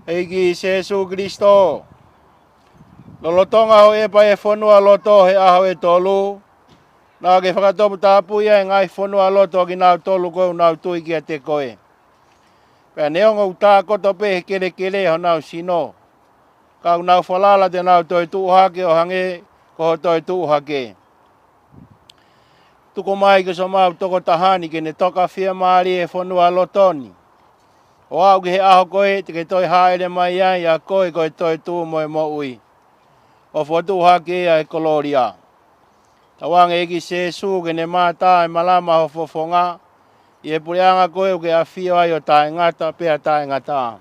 Eiki Jesu Kristo. Lolotonga ho e pa e whanua loto he aho e tolu. Nā ke whakatopu tāpu ia e ngai whanua loto ki nāu tolu koe nāu tui ki a te koe. Pea neonga uta koto pe he kere kere ho nāu sino. Kau nāu whalala te nāu toi tuuhake o hange ko toi tuuhake. Tuko mai ke so mau toko tahani ke ne toka whia maari e whanua lotoni. O au ki he aho koe te ke toi haere mai ai a koe koe toi tuu moe mo ui. O whatu hake ai koloria. Tawange eki se su ke ne mata e malama ho fofonga. I e pureanga koe o ke a whio ai o tae ngata pea tae ngata.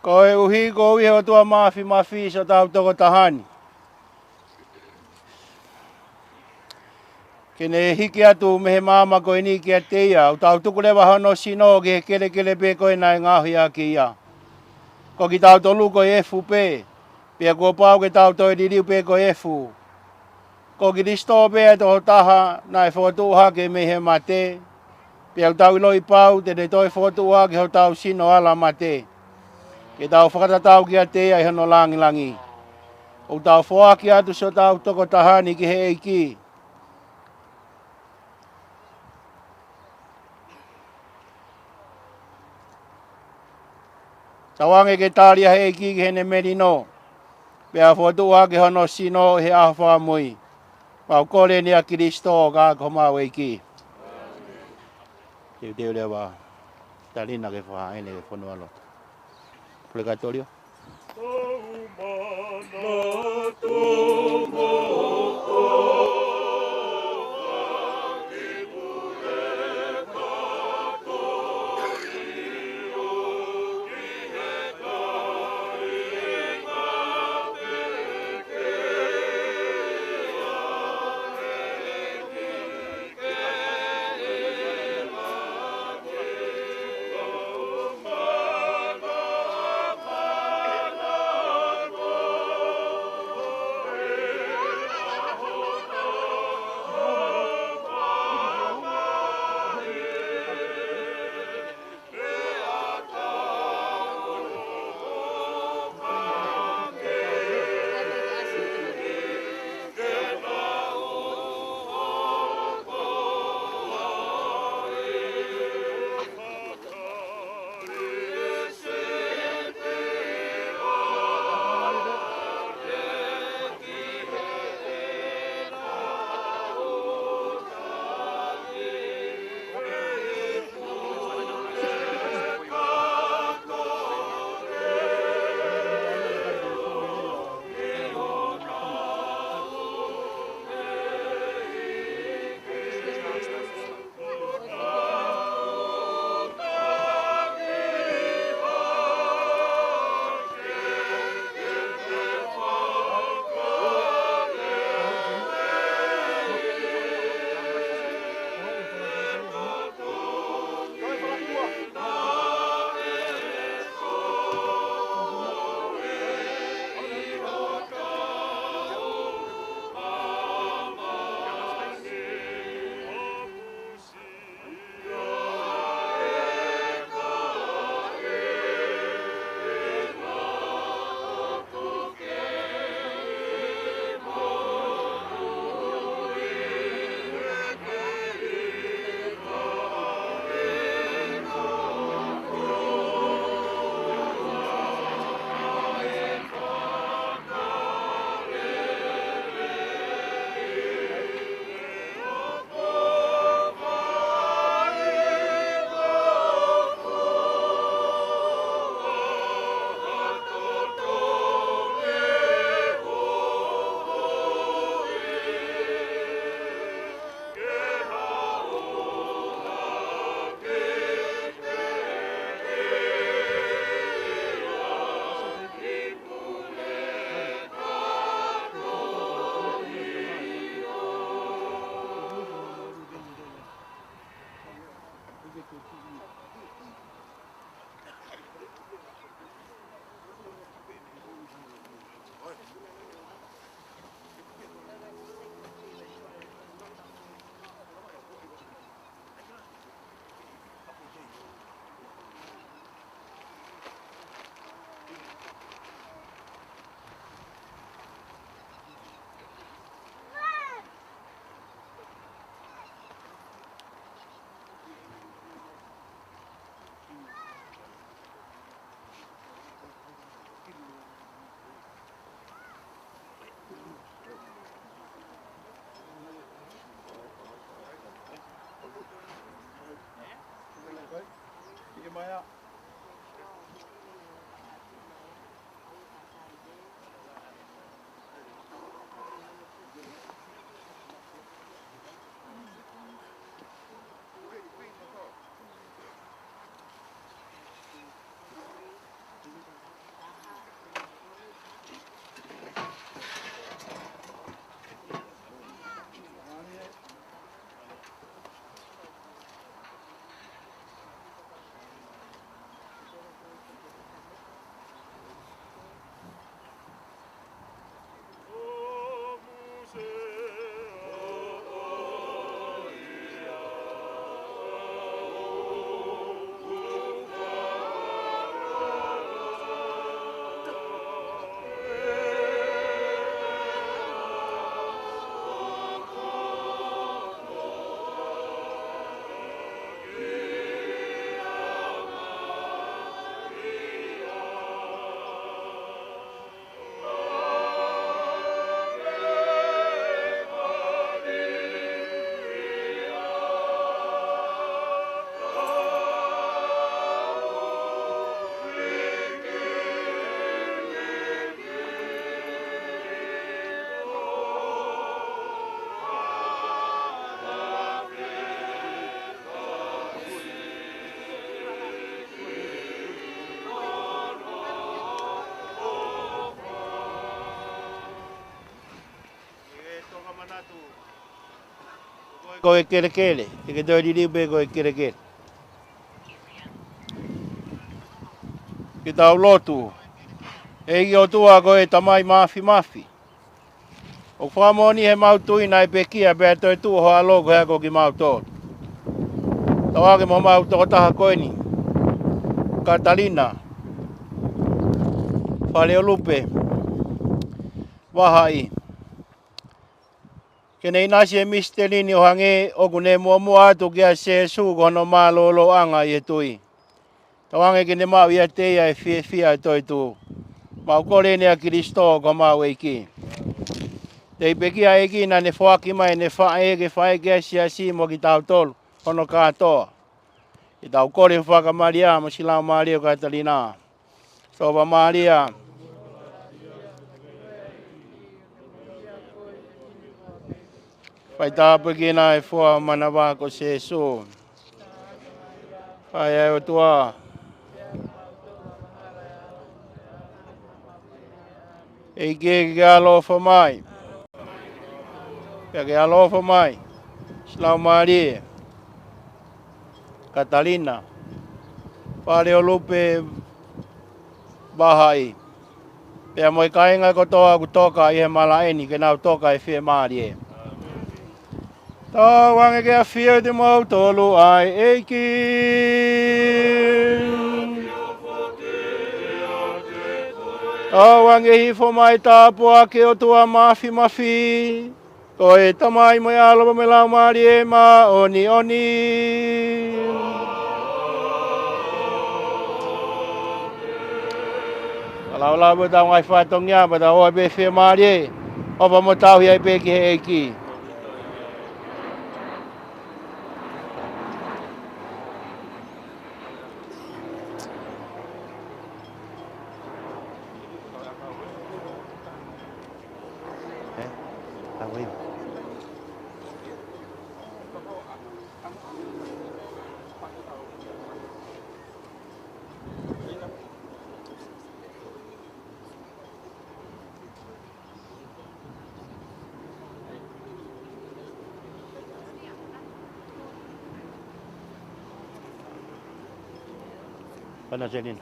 Ko e uhi ko uhi o tua mafi so tau toko tahani. Kene hiki atu mehe māma koe ni ki a te ia. O tau tukurewa hono sino ke kele kele pe koe nai ngahi a ki ia. Ko ki tau tolu koe efu pe. Pea kua pau ke tau toi diriu pe koe efu. Ko ki risto pe to taha nai whakatu hake mehe mate. Pea tau iloi pau te ne toi whakatu hake ho tau sino ala mate. Ke tau whakatatau ki a te ai hono langi langi. O tau whoaki atu so tau toko tahani ki he eiki. Tawange ke tāria he eiki ki he ne merino. Pea whakatu hake hono sino he ahawha mui. Pau kore ni a Kiristo ka komau eiki. Teo lewa. Talina ke whaene ke whanua lota. Plegatorio. Ko e kere kere, e ke toi diri be ko e kere kere. Ki tau lotu, e i o tua ko e tamai mafi mafi. O whamoni he mautui nai pe kia bea toi tu ho alo ko hea ko ki mautot. Tawake mo mauto taha koe ni. Katalina, Whaleolupe, Wahai. Kene inasi e mistelini o hange o kune mua atu kia se su kono maa lolo anga i e tui. Tawange kene mau ia teia e fia toi tu. Mau kore nea Kiristo ko mau eiki. Te pekia eiki na ne whaki mai ne whae kia si mo ki tau tolu. Kono katoa. I tau kore whaka Maria, mo silau Maria o Katalina. Soba Maria. Pai tāpu ki nā e whua manawa ko se so. Pai e o tua. E ke alofa mai. Ke alofa mai. Silau Maria. Katalina. Whaleolupe Wahai. Pea moi kainga ko toa ku toka i he malaeni ke nau toka i whie Maria. Tā wange ke a whia te mau tolu ai eiki. Tā wange hifo mai tāpua ke o tua mafi mafi. Ko e tamai moi alopa me lau Maria ma oni oni. Lau lau ba tau ngai whatongia ba tau oi be whia Maria. Opa mo tau hiai pe ki he eiki. Pana Selina.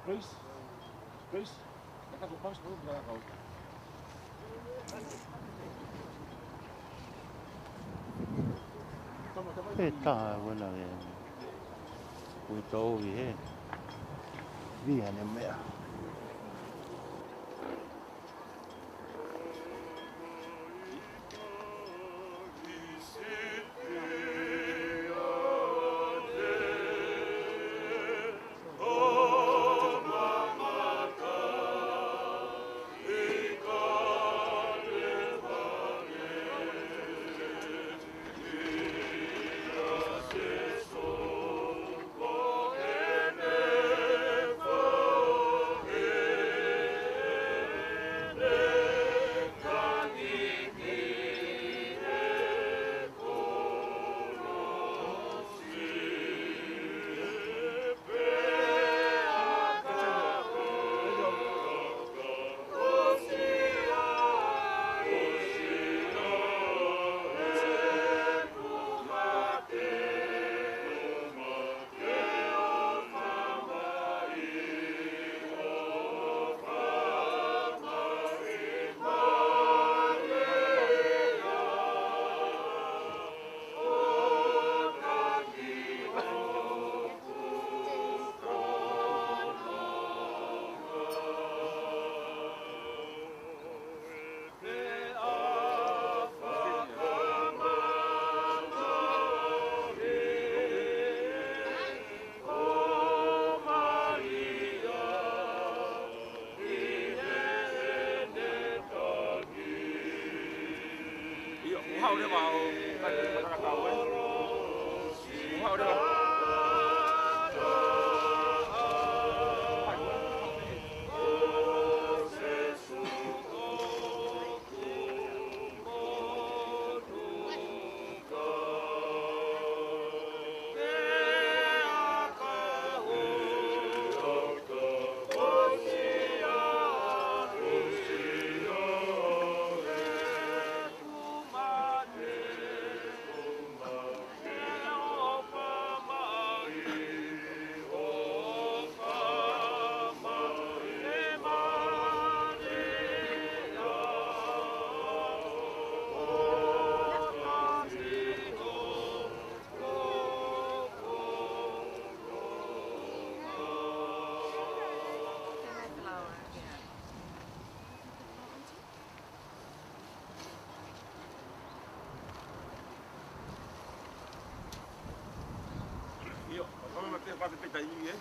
Grace, Grace, nakakupang sa mga kau. Tää vuonna vielä. Kui touvi he. Vihanen mea. Hậu đưa vào cái cầu ấy. Hậu đưa vào. Io, come mi fate pettaglie?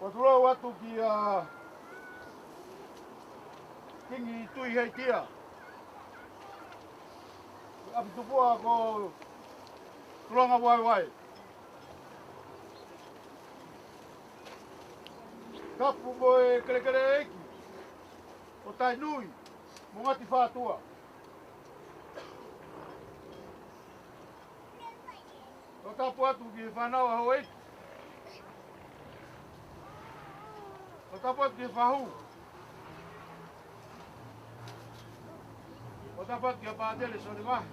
Patura watu ki kingi tui hei tia. Apitupua ko tulanga wai wai. Kapu mo e kere kere eiki. O tai nui. Mo ngati whātua. O tapu atu ki whanau aho eiki. O tapu atu ki whahu. O tapu atu ki a pātele so ni mahi.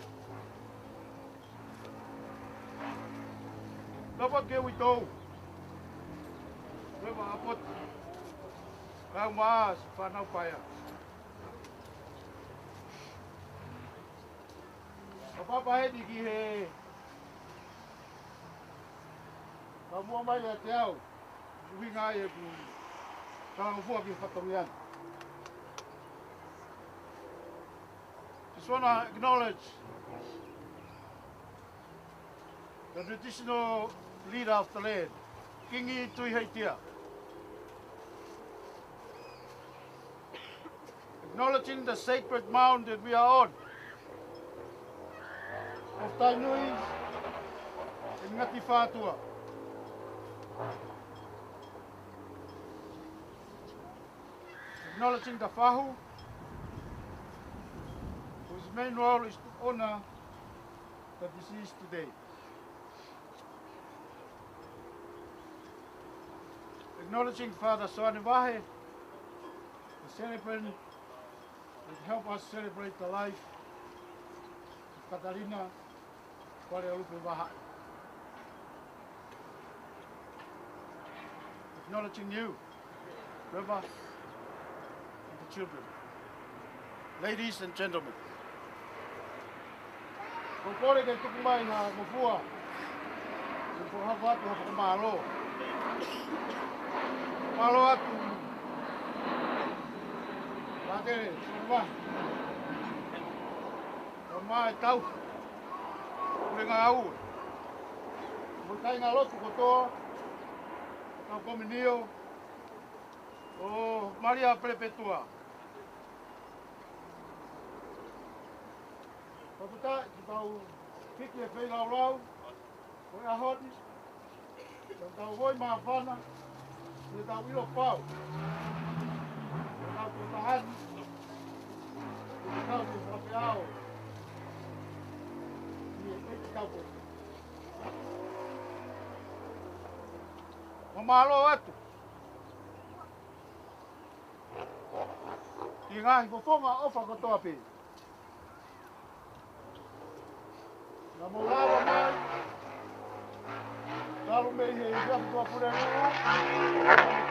Tapu atu ki e witou. Rewa apoti. Kau maas whanau paia. O papa hedi ki he ka mua mai a te au. Uwinga ai e ku kalangufua ki whatongian. Just want to acknowledge the traditional leader of the land, Kingi Tui Heitia. Acknowledging the sacred mound that we are on, of Tainui and Ngati Whātua. Acknowledging the Whahu, whose main role is to honour the deceased today. Acknowledging Father Soane Wahe, celebrant that help us celebrate the life of Katarina Walealupe Vaha. Acknowledging you, River, and the children. Ladies and gentlemen, Kukore ke tukumai na mufua, mufua atu hapa kumalo. Malo atu, bate, suwa, kamai tau, kurenga au, mukai ngalotu kotoa, kau kominio, o Maria Perpetua. Paputa, tau kiki e whai lau lau, koe ahoti, tau hoi maa whana, te tau ilo pau, te tau te tahani, te tau te whape ao, ni e eki tau koe. Mamalo atu, ki ngahi poponga ofa kotoa pe. Na molawa mai, taru me he ia tua pure nua,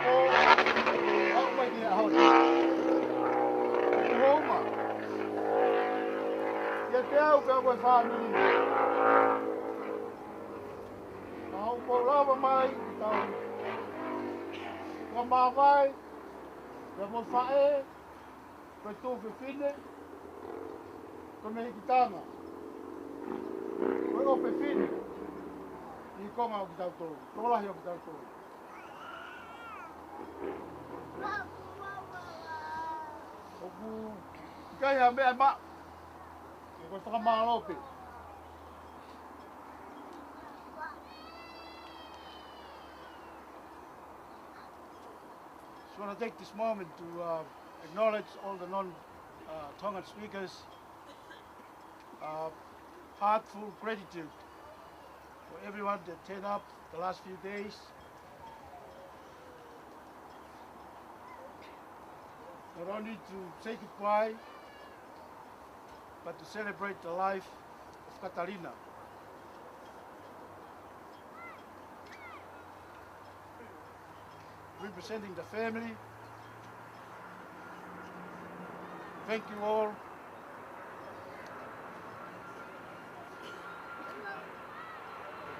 ko au mai ki a hori. Ko homa. Ia te au ka koe whanuri. Na au molawa mai, tau ka mawai, ka mo whae, koe tō whiwhine, koe me hikitanga. Koe o pewhine, i konga o ki tau tōru, tōlahi o ki tau tōru. Oku, kai a mea ma, e koe whakamalo pe. Just want to take this moment to acknowledge all the non-Tongan speakers. Heartful gratitude for everyone that turned up the last few days. Not only to say goodbye, but to celebrate the life of Katarina. Representing the family, thank you all.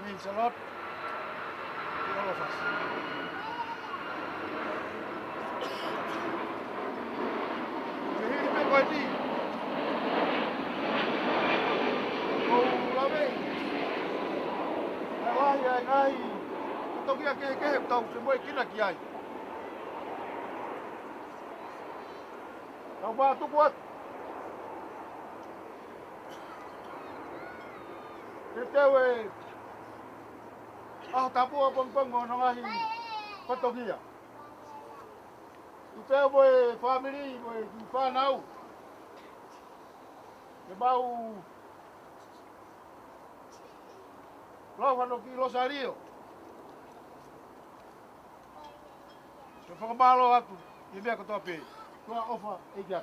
It means a lot to all of us. Tau wā tuku atu. Te teo e tapua pangpang o nangahi patokia. Tu teo moe family, moe tu whanau. Te mau lau whano ki Rosario. Te whakamalo atu, i mea katoa pe. Tua ofa e kia.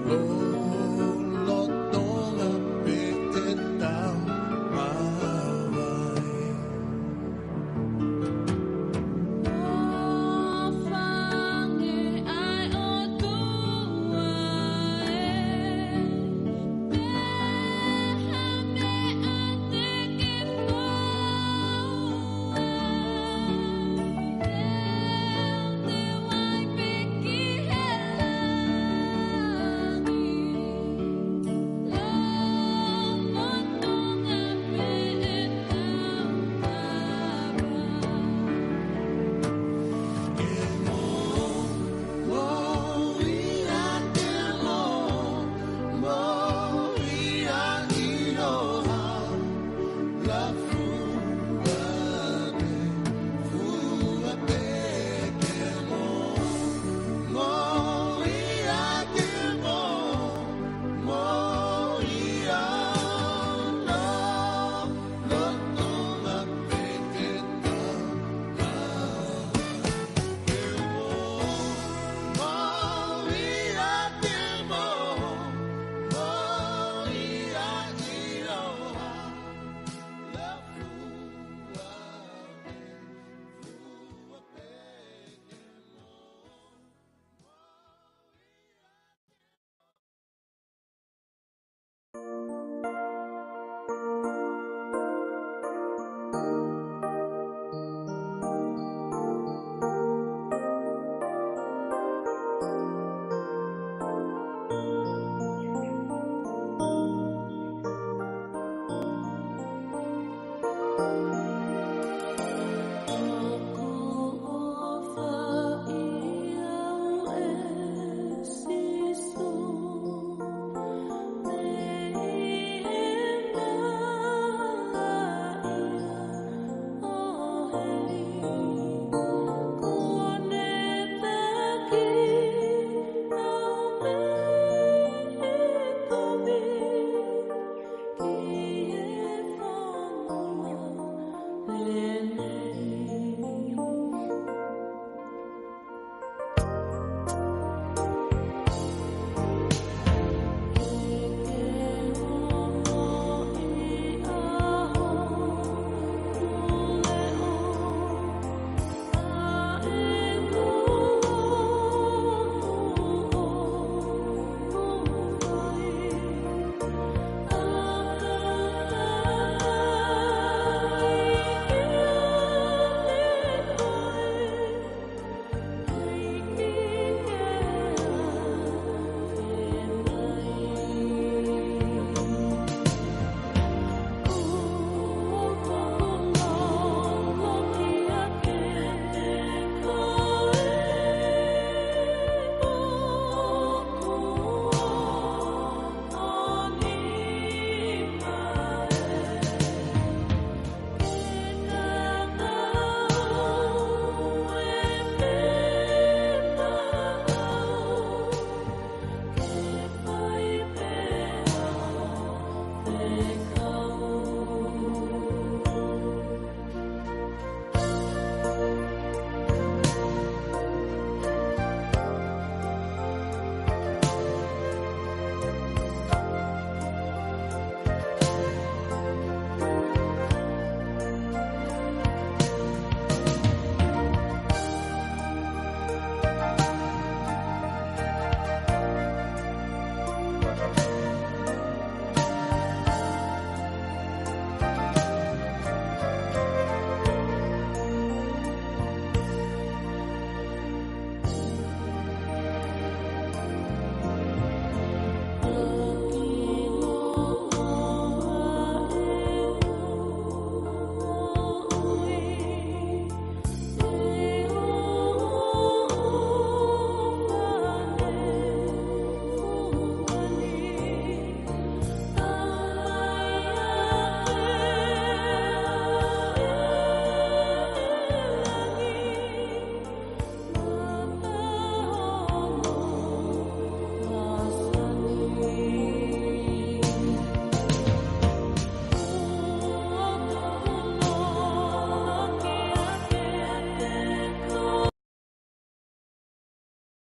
Oh